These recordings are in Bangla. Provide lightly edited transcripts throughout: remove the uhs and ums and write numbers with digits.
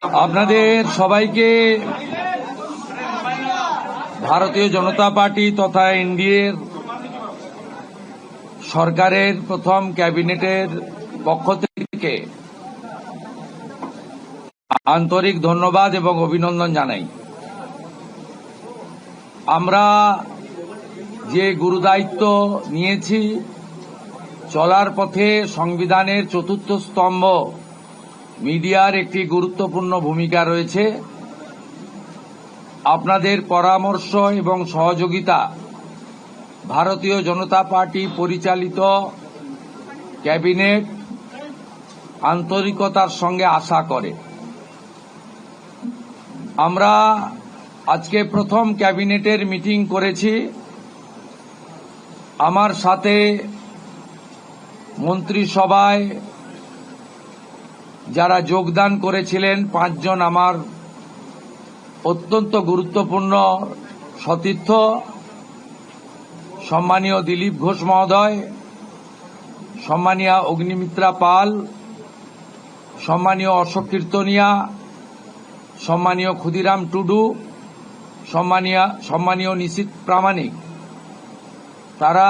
আপনাদের সবাইকে ভারতীয় জনতা পার্টি তথা এনডিএর সরকারের প্রথম ক্যাবিনেটের পক্ষ থেকে আন্তরিক ধন্যবাদ এবং অভিনন্দন জানাই। আমরা যে গুরুদায়িত্ব নিয়েছি, চলার পথে সংবিধানের চতুর্থ স্তম্ভ মিডিয়ার একটি গুরুত্বপূর্ণ ভূমিকা রয়েছে। আপনাদের পরামর্শ এবং সহযোগিতা ভারতীয় জনতা পার্টি পরিচালিত ক্যাবিনেট আন্তরিকতার সঙ্গে আশা করে। আমরা আজকে প্রথম ক্যাবিনেটের মিটিং করেছি। আমার সাথে মন্ত্রিসভায় যারা যোগদান করেছিলেন 5 জন আমার অত্যন্ত গুরুত্বপূর্ণ সতীর্থ, সম্মানীয় দিলীপ ঘোষ মহোদয়, সম্মানীয় অগ্নিমিত্রা পাল, সম্মানীয় অশোক কীর্তনিয়া, সম্মানীয় ক্ষুদিরাম টুডু, সম্মানীয় নিশীথ প্রামাণিক, তারা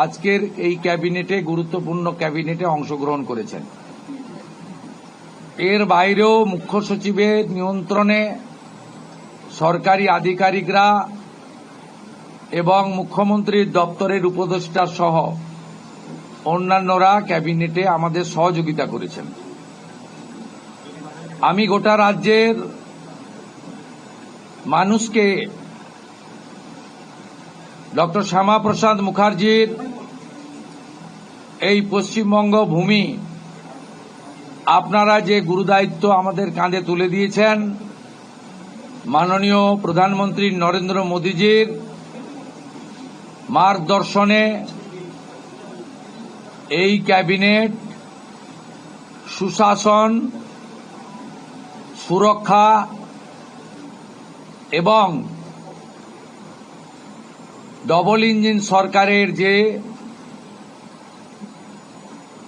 আজকের এই ক্যাবিনেটে গুরুত্বপূর্ণ ক্যাবিনেটে অংশগ্রহণ করেছেন। এর বাইরেও মুখ্য সচিবের নিয়ন্ত্রণে সরকারি আধিকারিকরা এবং মুখ্যমন্ত্রীর দপ্তরের উপদেষ্টা সহ অন্যান্যরা ক্যাবিনেটে আমাদের সহযোগিতা করেছেন। আমি গোটা রাজ্যের মানুষকে ডক্টর শ্যামাপ্রসাদ মুখার্জির এই পশ্চিমবঙ্গ ভূমি আপনারা যে গুরুদায়িত্ব আমাদের কাঁধে তুলে দিয়েছেন, মাননীয় প্রধানমন্ত্রী নরেন্দ্র মোদীজির মার্গদর্শনে এই ক্যাবিনেট সুশাসন, সুরক্ষা এবং ডবল ইঞ্জিন সরকারের যে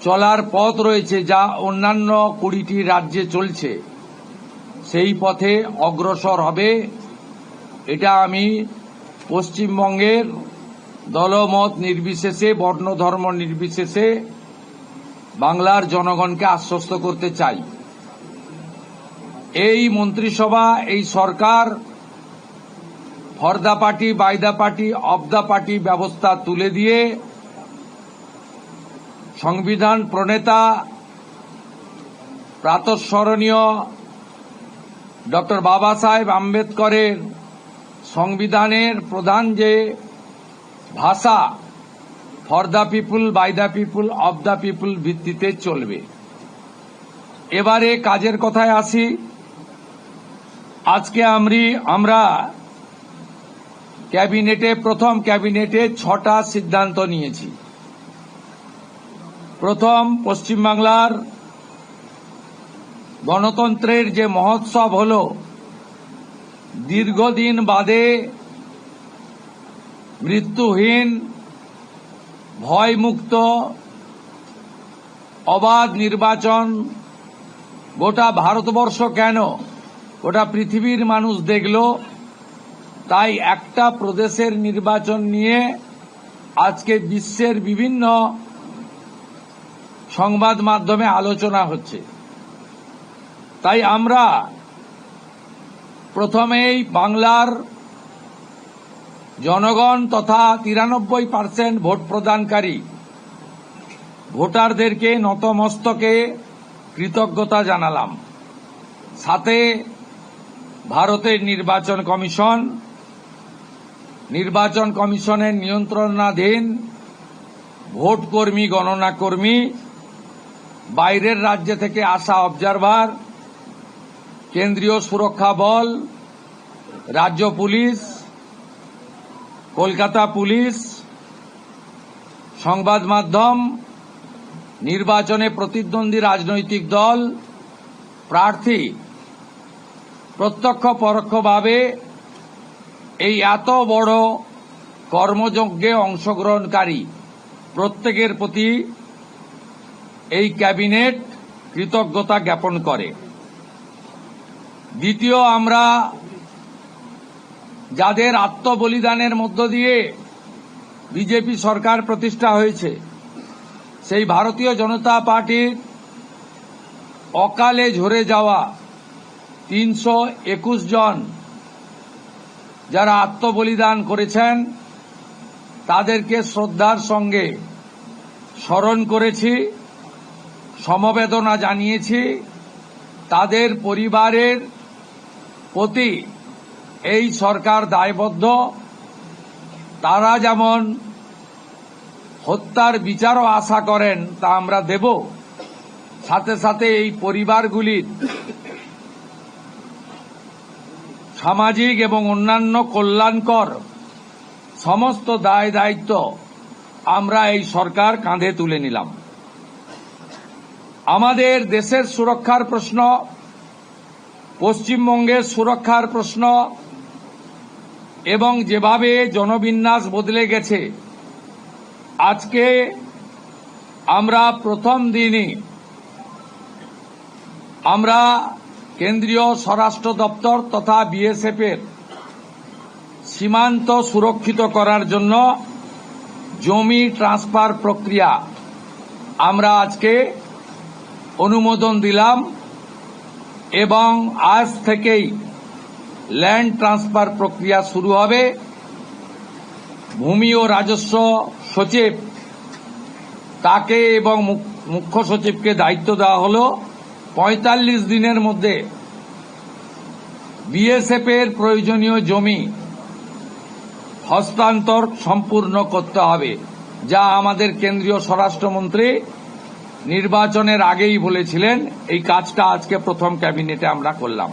চলার পথ রয়েছে, যা অন্যান্য 20টি রাজ্যে চলছে, সেই পথে অগ্রসর হবে। এটা আমি পশ্চিমবঙ্গের দলমত নির্বিশেষে, বর্ণ ধর্ম নির্বিশেষে বাংলার জনগণকে আশ্বস্ত করতে চাই। এই মন্ত্রিসভা, এই সরকার for the party, by the party, of the party ব্যবস্থা তুলে দিয়ে সংবিধান প্রণেতা প্রাতঃস্মরণীয় ডক্টর বাবা সাহেব আম্বেদকরের সংবিধানের প্রধান যে ভাষা for the people, by the people, of the people ভিত্তিতে চলবে। এবারে কাজের কথায় আসি। আজকে আমরা প্রথম ক্যাবিনেটে 6টা সিদ্ধান্ত নিয়েছি। প্রথম, পশ্চিমবাংলার গণতন্ত্রের যে মহোৎসব হল, দীর্ঘদিন বাদে মৃত্যুহীন, ভয়মুক্ত, অবাধ নির্বাচন গোটা ভারতবর্ষ কেন, গোটা পৃথিবীর মানুষ দেখল। তাই একটা প্রদেশের নির্বাচন নিয়ে আজকে বিশ্বের বিভিন্ন সংবাদ মাধ্যমে আলোচনা হচ্ছে। তাই আমরা প্রথমেই বাংলার জনগণ তথা 93% ভোট প্রদানকারী ভোটারদেরকে নতমস্তকে কৃতজ্ঞতা জানালাম। সাথে ভারতের নির্বাচন কমিশনের নিয়ন্ত্রণাধীন ভোট কর্মী, গণনা কর্মী, বাইরের রাজ্য থেকে আসা অবজারভার, কেন্দ্রীয় সুরক্ষা বল, রাজ্য পুলিশ, কলকাতা পুলিশ, সংবাদ মাধ্যম, নির্বাচনে প্রতিদ্বন্দ্বী রাজনৈতিক দল, প্রার্থী, প্রত্যক্ষ পরোক্ষভাবে এই এত বড় কর্মযজ্ঞে অংশগ্রহণকারী প্রত্যেকের প্রতি এই ক্যাবিনেট কৃতজ্ঞতা জ্ঞাপন করে। দ্বিতীয়, আমরা যাদের আত্মবলিদানের মধ্য দিয়ে বিজেপি সরকার প্রতিষ্ঠা হয়েছে, সেই ভারতীয় জনতা পার্টির অকালে ঝরে যাওয়া 321 জন যারা আত্মবলিদান করেছেন তাদেরকে শ্রদ্ধার সঙ্গে স্মরণ করেছি, সমবেদনা জানিয়েছি। তাদের পরিবারের প্রতি এই সরকার দায়বদ্ধ। তারা যেমন হত্যার বিচারও আশা করেন তা আমরা দেব, সাথে সাথে এই পরিবারগুলির সামাজিক এবং অন্যান্য কল্যাণকর সমস্ত দায় দায়িত্ব আমরা এই সরকার কাঁধে তুলে নিলাম। আমাদের দেশের সুরক্ষার প্রশ্ন, পশ্চিমবঙ্গের সুরক্ষার প্রশ্ন এবং যেভাবে জনবিন্যাস বদলে গেছে, আজকে আমরা প্রথম দিনই আমরা কেন্দ্রীয় স্বরাষ্ট্র দপ্তর তথা বিএসএফ এর সীমান্ত সুরক্ষিত করার জন্য জমি ট্রান্সফার প্রক্রিয়া আমরা আজকে অনুমোদন দিলাম এবং আজ থেকেই ল্যান্ড ট্রান্সফার প্রক্রিয়া শুরু হবে। ভূমি ও রাজস্ব সচিব তাকে এবং মুখ্য সচিবকে দায়িত্ব দেওয়া হল 45 দিনের মধ্যে বিএসএফ এর প্রয়োজনীয় জমি হস্তান্তর সম্পূর্ণ করতে হবে, যা আমাদের কেন্দ্রীয় স্বরাষ্ট্রমন্ত্রী নির্বাচনের আগেই বলেছিলেন। এই কাজটা আজকে প্রথম ক্যাবিনেটে আমরা করলাম।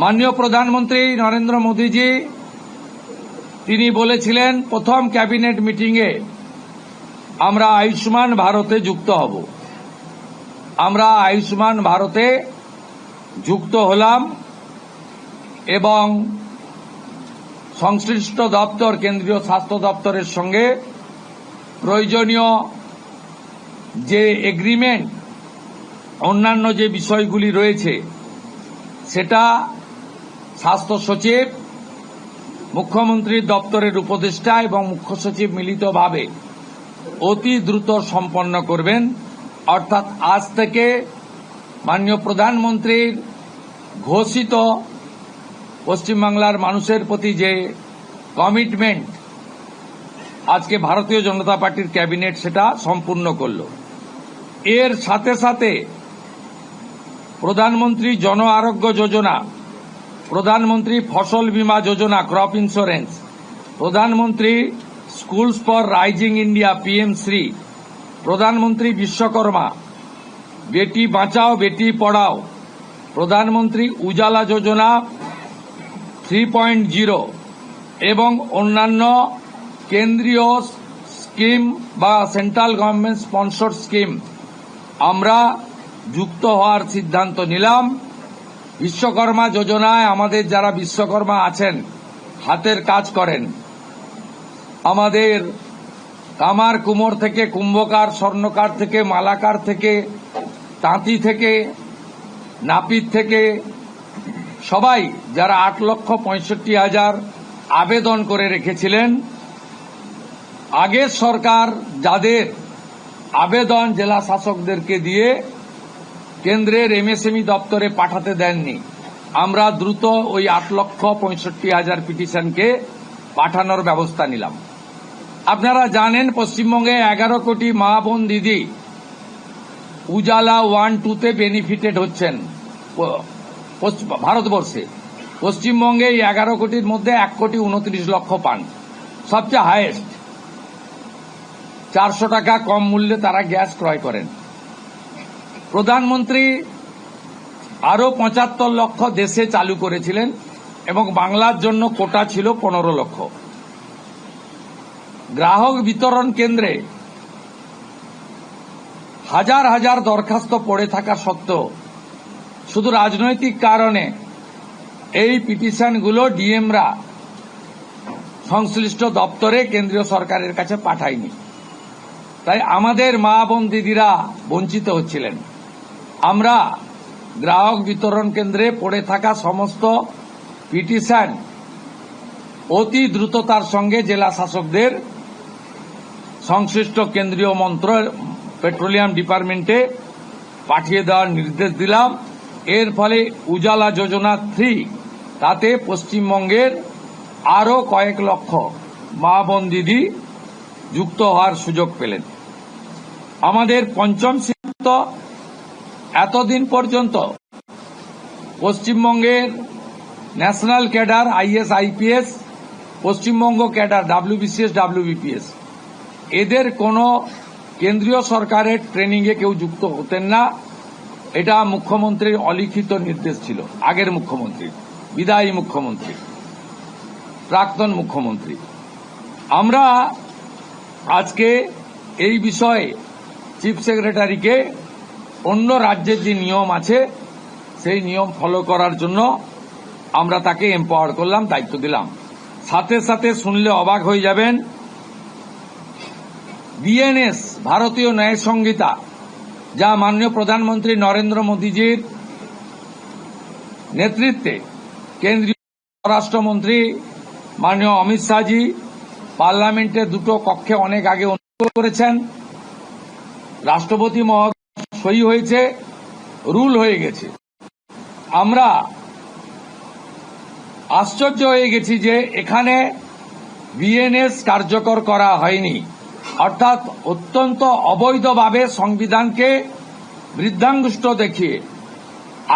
মাননীয় প্রধানমন্ত্রী নরেন্দ্র মোদীজি তিনি বলেছিলেন প্রথম ক্যাবিনেট মিটিংয়ে আমরা আয়ুষ্মান ভারতে যুক্ত হব। আমরা আয়ুষ্মান ভারতে যুক্ত হলাম এবং সংশ্লিষ্ট দপ্তর কেন্দ্রীয় স্বাস্থ্য দপ্তরের সঙ্গে প্রয়োজনীয় যে এগ্রিমেন্ট অন্যান্য যে বিষয়গুলি রয়েছে সেটা স্বাস্থ্য সচিব, মুখ্যমন্ত্রীর দপ্তরের উপদেষ্টা এবং মুখ্য সচিব মিলিতভাবে অতি দ্রুত সম্পন্ন করবেন। অর্থাৎ আজ থেকে মাননীয় প্রধানমন্ত্রীর ঘোষিত পশ্চিমবাংলার মানুষের প্রতি যে কমিটমেন্ট আজকে ভারতীয় জনতা পার্টির ক্যাবিনেট সেটা সম্পূর্ণ করল। এর সাথে সাথে প্রধানমন্ত্রী জন আরোগ্য যোজনা, প্রধানমন্ত্রী ফসল বীমা যোজনা ক্রপ ইন্স্যুরেন্স, প্রধানমন্ত্রী স্কুলস ফর রাইজিং ইন্ডিয়া পিএম-শ্রী, প্রধানমন্ত্রী বিশ্বকর্মা, বেটি বাঁচাও বেটি পড়াও, প্রধানমন্ত্রী উজালা যোজনা 3.0 এবং অন্যান্য কেন্দ্রীয় স্কিম বা সেন্ট্রাল গভর্নমেন্ট স্পন্সর স্কিম আমরা যুক্ত হওয়ার সিদ্ধান্ত নিলাম। বিশ্বকর্মা যোজনায় আমাদের যারা বিশ্বকর্মা আছেন, হাতের কাজ করেন, আমাদের কামার কুমোর থেকে কুম্ভকার, স্বর্ণকার থেকে মালাকার থেকে তাঁতি থেকে নাপিত থেকে সবাই যারা 8,65,000 আবেদন করে রেখেছিলেন, আগের সরকার যাদের আবেদন জেলা শাসকদেরকে দিয়ে কেন্দ্রের এমএসএমই দপ্তরে পাঠাতে দেননি, আমরা দ্রুত ওই 8,65,000 পিটিশনকে পাঠানোর ব্যবস্থা নিলাম। আপনারা জানেন পশ্চিমবঙ্গে 11 কোটি মা বোন দিদি উজালা 1-2তে বেনিফিটেড হচ্ছেন ভারতবর্ষে। পশ্চিমবঙ্গে এই 11 কোটির মধ্যে 1,29,00,000 পান, সবচেয়ে হাইয়েস্ট। 400 টাকা কম মূল্যে তারা গ্যাস ক্রয় করেন। প্রধানমন্ত্রী আরো 75 লক্ষ দেশে চালু করেছিলেন এবং বাংলার জন্য কোটা ছিল 15 লক্ষ। গ্রাহক বিতরণ কেন্দ্রে হাজার হাজার দরখাস্ত পড়ে থাকা সত্ত্বেও শুধু রাজনৈতিক কারণে এই পিটিশনগুলো ডিএমরা সংশ্লিষ্ট দপ্তরে কেন্দ্রীয় সরকারের কাছে পাঠায়নি। তাই আমাদের মা বোন দিদিরা বঞ্চিত হচ্ছিলেন। আমরা গ্রাহক বিতরণ কেন্দ্রে পড়ে থাকা সমস্ত পিটিশন অতি দ্রুততার সঙ্গে জেলা শাসকদের সংশ্লিষ্ট কেন্দ্রীয় পেট্রোলিয়াম ডিপার্টমেন্টে পাঠিয়ে দেওয়ার নির্দেশ দিলাম। এর ফলে উজালা যোজনা 3 তাতে পশ্চিমবঙ্গের আরও কয়েক লক্ষ মা বোন দিদি যুক্ত হওয়ার সুযোগ পেলেন। আমাদের পঞ্চম সিদ্ধান্ত, এতদিন পর্যন্ত পশ্চিমবঙ্গের national cadre is IPS, Paschimbanga cadre WBCS WBPS এদের কোনো কেন্দ্রীয় সরকারের ট্রেনিংয়ে কেউ যুক্ত হতেন না। এটা মুখ্যমন্ত্রীর অলিখিত নির্দেশ ছিল, আগের মুখ্যমন্ত্রী, বিদায়ী মুখ্যমন্ত্রী, প্রাক্তন মুখ্যমন্ত্রী। আমরা আজকে এই বিষয়ে চিফ সেক্রেটারিকে অন্য রাজ্যের যে নিয়ম আছে সেই নিয়ম ফলো করার জন্য আমরা তাকে এম্পাওয়ার করলাম, দায়িত্ব দিলাম। সাথে সাথে শুনলে অবাক হয়ে যাবেন, বিএনএস ভারতীয় ন্যায় সংহিতা, যা মাননীয় প্রধানমন্ত্রী নরেন্দ্র মোদীজির নেতৃত্বে কেন্দ্রীয় স্বরাষ্ট্রমন্ত্রী মাননীয় অমিত শাহজি পার্লামেন্টের দুটো কক্ষে অনেক আগে অনুমোদন করেছেন, রাষ্ট্রপতি মহোদয় সই হয়েছে, রুল হয়ে গেছে। আমরা আশ্চর্য হয়ে গেছি যে এখানে বিএনএস কার্যকর করা হয়নি, অর্থাৎ অত্যন্ত অবৈধভাবে সংবিধানকে বৃদ্ধাঙ্গুষ্ঠ দেখিয়ে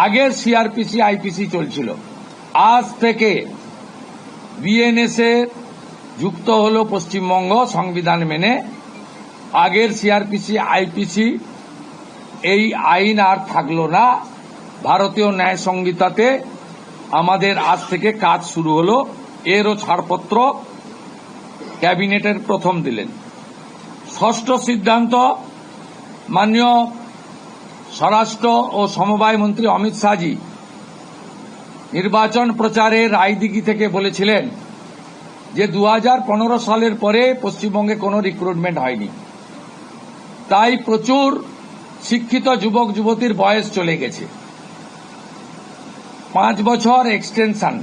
আগের সিআরপিসি আইপিসি চলছিল। আজ থেকে বিএনএস এ যুক্ত হল পশ্চিমবঙ্গ সংবিধান মেনে। আগের সিআরপিসি আইপিসি এই আইন আর থাকলো না। ভারতীয় ন্যায় সংহিতাতে আমাদের আজ থেকে কাজ শুরু হলো। এরও ছাড়পত্র ক্যাবিনেটের প্রথম দিলেন। ষষ্ঠ সিদ্ধান্ত, মাননীয় স্বরাষ্ট্র ও সমবায় মন্ত্রী অমিত শাহজি নির্বাচন প্রচারে রায়দিঘি থেকে বলেছিলেন যে 2015 সালের পরে পশ্চিমবঙ্গে কোনো রিক্রুটমেন্ট হয়নি, তাই প্রচুর শিক্ষিত যুবক যুবতীর বয়স চলে গেছে। 5 বছর এক্সটেনশন,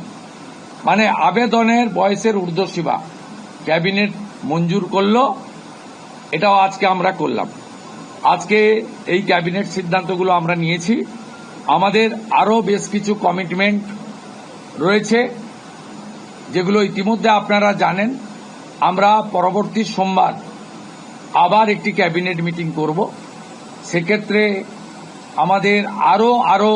মানে আবেদনের বয়সের ঊর্ধ্বসীমা ক্যাবিনেট মঞ্জুর করল। এটাও আজকে আমরা করলাম। আজকে এই ক্যাবিনেট সিদ্ধান্তগুলো আমরা নিয়েছি। আমাদের আরও বেশ কিছু কমিটমেন্ট রয়েছে, যেগুলো ইতিমধ্যে আপনারা জানেন। আমরা পরবর্তী সোমবার আবার একটি ক্যাবিনেট মিটিং করব। সেক্ষেত্রে আমাদের আরও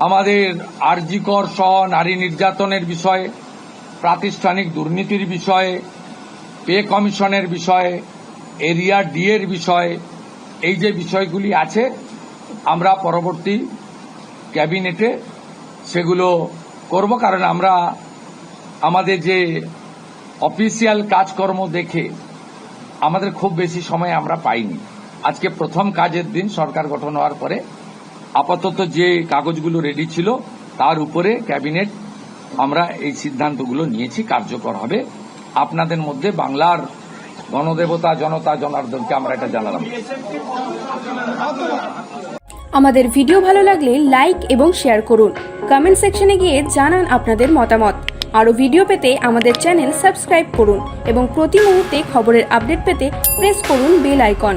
আমাদের আরজিকর সহ নারী নির্যাতনের বিষয়ে, প্রাতিষ্ঠানিক দুর্নীতির বিষয়ে, পে কমিশনের বিষয়ে, এরিয়া ডি এর বিষয়ে, এই যে বিষয়গুলি আছে আমরা পরবর্তী ক্যাবিনেটে সেগুলো করব। কারণ আমরা আমাদের যে অফিসিয়াল কাজকর্ম দেখে আমাদের খুব বেশি সময় আমরা পাইনি। আজকে প্রথম কাজের দিন সরকার গঠন হওয়ার পরে আপাতত যে কাগজগুলো রেডি ছিল তার উপরে ক্যাবিনেট আমরা এই সিদ্ধান্তগুলো নিয়েছি, কার্যকর হবে। আপনাদের মধ্যে বাংলার গণদেবতা জনতা জনার্দনকে আমরা এটা জানালাম। আমাদের ভিডিও ভালো লাগলে লাইক এবং শেয়ার করুন। কমেন্ট সেকশনে গিয়ে জানান আপনাদের মতামত। আরও ভিডিও পেতে আমাদের চ্যানেল সাবস্ক্রাইব করুন এবং প্রতি মুহূর্তে খবরের আপডেট পেতে প্রেস করুন বেল আইকন।